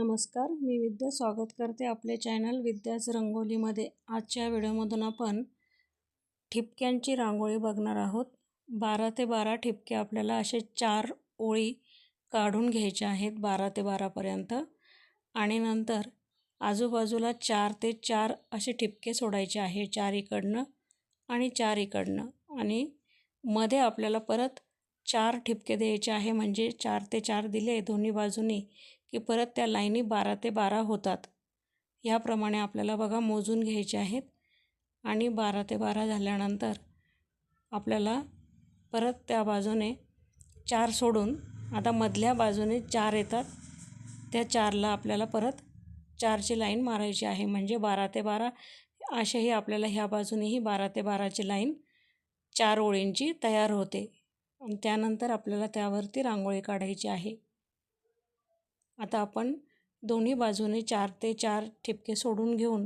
नमस्कार, मी विद्या स्वागत करते आपले चॅनल विद्याच रंगोलीमध्ये। आजच्या व्हिडिओमधून आपण ठिपक्यांची रांगोळी बघणार आहोत। 12 ते 12 ठिपके आपल्याला असे 4 ओळी काढून घ्यायच्या आहेत 12 ते 12 पर्यंत आणि नंतर आजूबाजूला 4 ते 4 असे ठिपके सोडायचे आहे, 4 इकडनं आणि 4 इकडनं आणि मध्ये आपल्याला परत 4 ठिपके द्यायचे आहे। म्हणजे 4 ते 4 दिले दोन्ही बाजूनी की परत त्या लाईनी 12 ते 12 होतात। याप्रमाणे आपल्याला बघा मोजून घ्यायचे आहेत आणि 12 ते 12 झाल्यानंतर आपल्याला परत त्या बाजूने 4 सोडून आता मधल्या बाजूने 4 येतात, त्या 4ला आपल्याला परत 4ची लाईन मारायची आहे। म्हणजे 12 ते 12 असेही आपल्याला ह्या बाजूनेही 12 ते 12ची लाईन 4 ओळींची तयार होते आणि त्यानंतर आपल्याला त्यावरती रांगोळी काढायची आहे। आता आपण दोन्ही बाजूने 4 ते 4 ठिपके सोडून घेऊन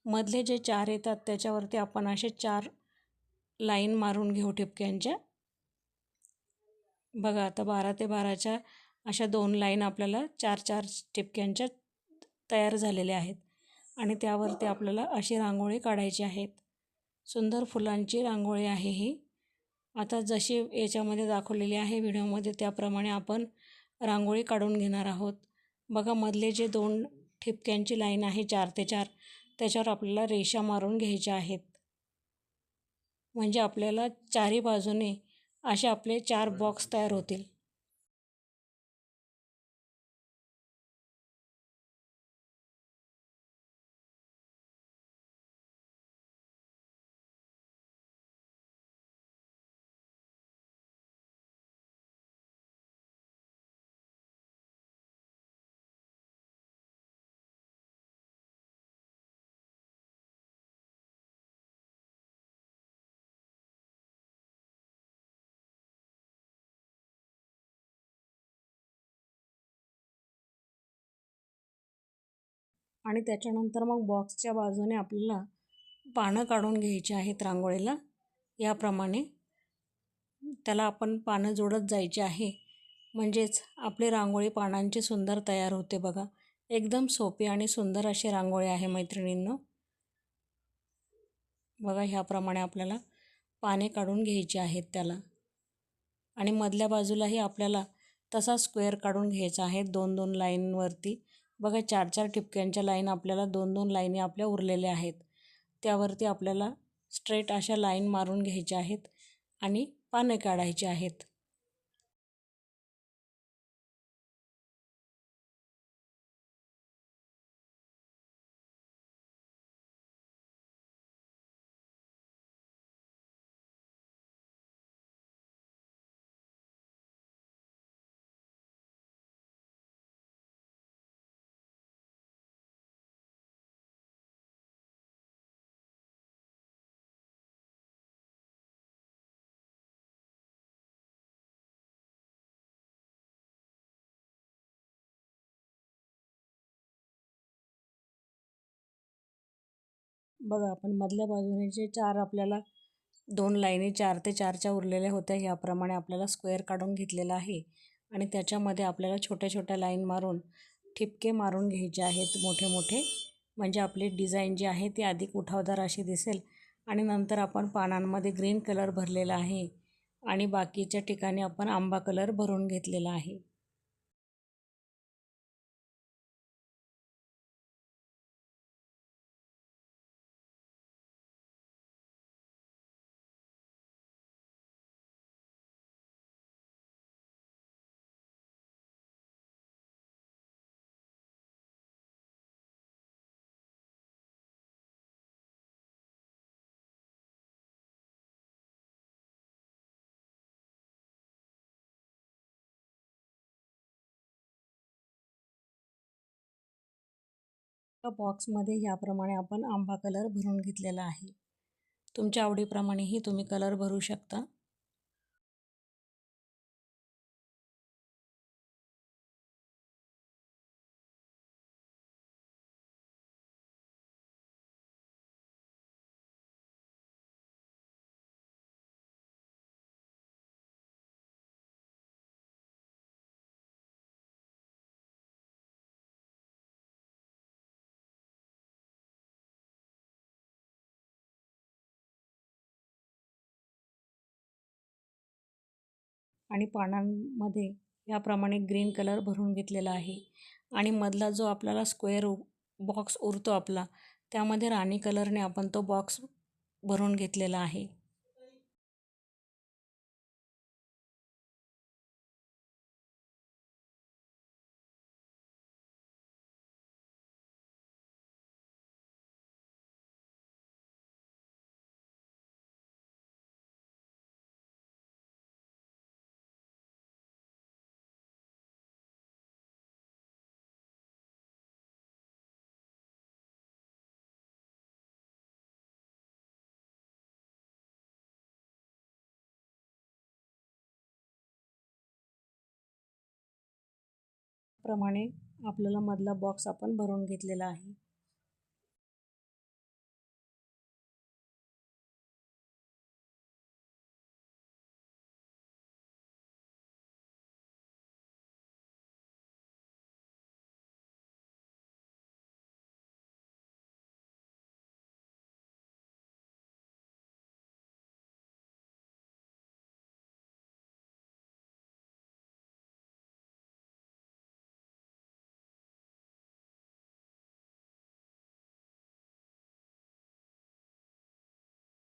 मधले जे 4 येतात त्याच्यावरती आपण असे 4 लाईन मारून घेऊ ठिपक्यांच्या। बघा आता 12 ते 12च्या अशा 2 लाईन आपल्याला 4-4 ठिपक्यांच्या तयार झालेल्या आहेत आणि त्यावरती आपल्याला अशी रांगोळी काढायची आहेत। सुंदर फुलांची रांगोळी आहे ही। आता जशी याच्यामध्ये दाखवलेली आहे व्हिडिओमध्ये त्याप्रमाणे आपण रांगोळी काढून घेणार आहोत। बघा मधले जे 2 ठिपक्यांची लाईन आहे 4 ते 4 त्याच्यावर आपल्याला रेषा मारून घ्यायच्या आहेत। म्हणजे आपल्याला चारही बाजूने असे आपले 4 बॉक्स तयार होतील। आणि त्याच्यानंतर मग बॉक्सच्या बाजूने आपल्याला पानं काढून घ्यायची आहेत रांगोळीला। याप्रमाणे त्याला आपण पानं जोडत जायची आहे, म्हणजेच आपली रांगोळी पानांची सुंदर तयार होते। बघा एकदम सोपी आणि सुंदर अशी रांगोळी आहे मैत्रिणींनो। बघा ह्याप्रमाणे आपल्याला पाने काढून घ्यायची आहेत त्याला आणि मधल्या बाजूलाही आपल्याला तसा स्क्वेअर काढून घ्यायचा आहे 2-2 लाईनवरती। बघा 4-4 ठिपक्यांच्या लाईन आपल्याला 2-2 लाईनी आपल्या उरलेल्या आहेत, त्यावरती आपल्याला स्ट्रेट अशा लाईन मारून घ्यायच्या आहेत आणि पाने काढायची आहेत। बघा आपण मधल्या बाजूने जे 4 आपल्याला 2 लाईनी 4 ते 4च्या उरलेल्या होत्या याप्रमाणे आपल्याला स्क्वेअर काढून घेतलेला आहे आणि त्याच्यामध्ये आपल्याला छोट्या छोट्या लाईन मारून ठिपके मारून घ्यायचे आहेत मोठे मोठे। म्हणजे आपली डिझाईन जी आहे ती अधिक उठावदार अशी दिसेल। आणि नंतर आपण पानांमध्ये ग्रीन कलर भरलेला आहे आणि बाकीच्या ठिकाणी आपण आंबा कलर भरून घेतलेला आहे। बॉक्समध्ये ह्याप्रमाणे आपण आंबा कलर भरून घेतलेला आहे। तुमच्या आवडीप्रमाणेही तुम्ही कलर भरू शकता। आणि पानांमध्ये याप्रमाणे ग्रीन कलर भरून घेतलेला आहे. आणि मधला जो आपल्याला स्क्वेअर बॉक्स उरतो आपला, त्यामध्ये राणी कलरने आपण तो बॉक्स भरून घेतलेला आहे. प्रमाणे आपल्याला मधला बॉक्स आपण भरून घेतलेला आहे.